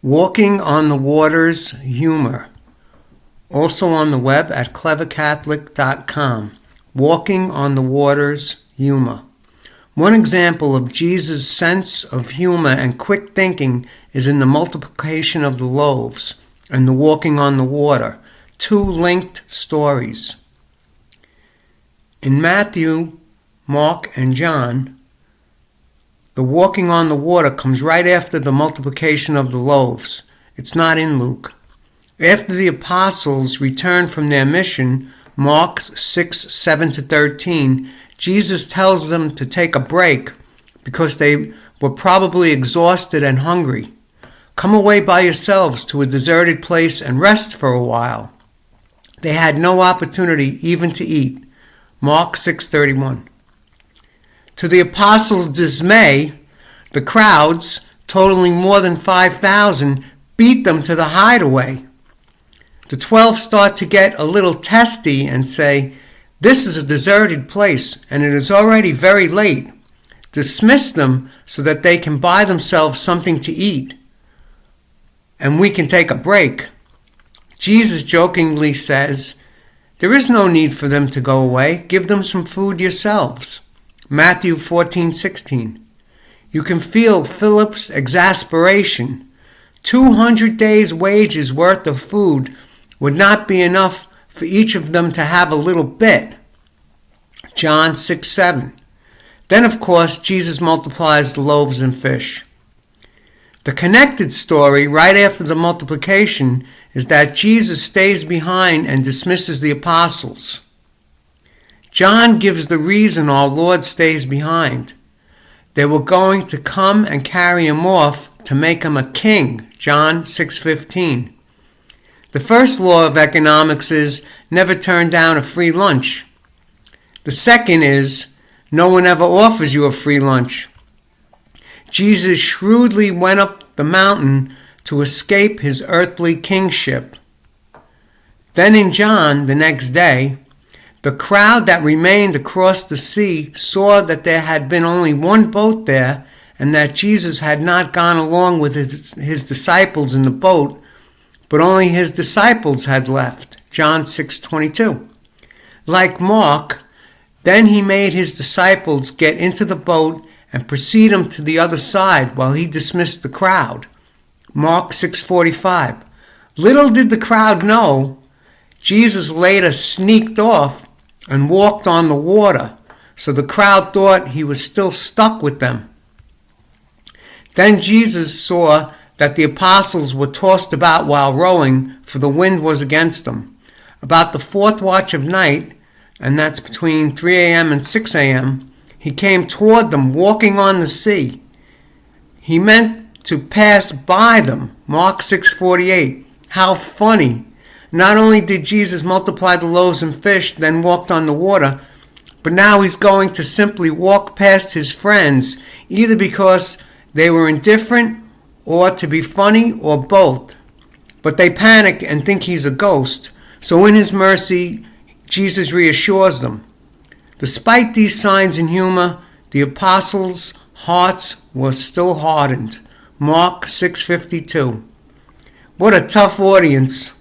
Walking on the Waters humor. Also on the web at clevercatholic.com. Walking on the Waters humor. One example of Jesus' sense of humor and quick thinking is in the multiplication of the loaves and the walking on the water, two linked stories. In Matthew, Mark, and John, the walking on the water comes right after the multiplication of the loaves. It's not in Luke. After the apostles returned from their mission, Mark 6:7-13, Jesus tells them to take a break because they were probably exhausted and hungry. Come away by yourselves to a deserted place and rest for a while. They had no opportunity even to eat. Mark 6:31. To the apostles' dismay, the crowds, totaling more than 5,000, beat them to the hideaway. The 12 start to get a little testy and say, "This is a deserted place, and it is already very late. Dismiss them so that they can buy themselves something to eat, and we can take a break." Jesus jokingly says, "There is no need for them to go away. Give them some food yourselves." Matthew 14:16. You can feel Philip's exasperation. 200 days' wages worth of food would not be enough for each of them to have a little bit. John 6:7. Then, of course, Jesus multiplies the loaves and fish. The connected story right after the multiplication is that Jesus stays behind and dismisses the apostles. John gives the reason our Lord stays behind. They were going to come and carry him off to make him a king, John 6:15. The first law of economics is never turn down a free lunch. The second is no one ever offers you a free lunch. Jesus shrewdly went up the mountain to escape his earthly kingship. Then in John, the next day, the crowd that remained across the sea saw that there had been only one boat there and that Jesus had not gone along with his disciples in the boat, but only his disciples had left. John 6:22. Like Mark, then he made his disciples get into the boat and proceed him to the other side while he dismissed the crowd. Mark 6:45. Little did the crowd know, Jesus later sneaked off and walked on the water, so the crowd thought he was still stuck with them. Then Jesus saw that the apostles were tossed about while rowing, for the wind was against them. About the fourth watch of night, and that's between 3 a.m. and 6 a.m., he came toward them walking on the sea. He meant to pass by them. Mark 6:48. How funny. Not only did Jesus multiply the loaves and fish, then walked on the water, but now he's going to simply walk past his friends, either because they were indifferent or to be funny or both. But they panic and think he's a ghost, so in his mercy, Jesus reassures them. Despite these signs and humor, the apostles' hearts were still hardened. Mark 6:52. What a tough audience.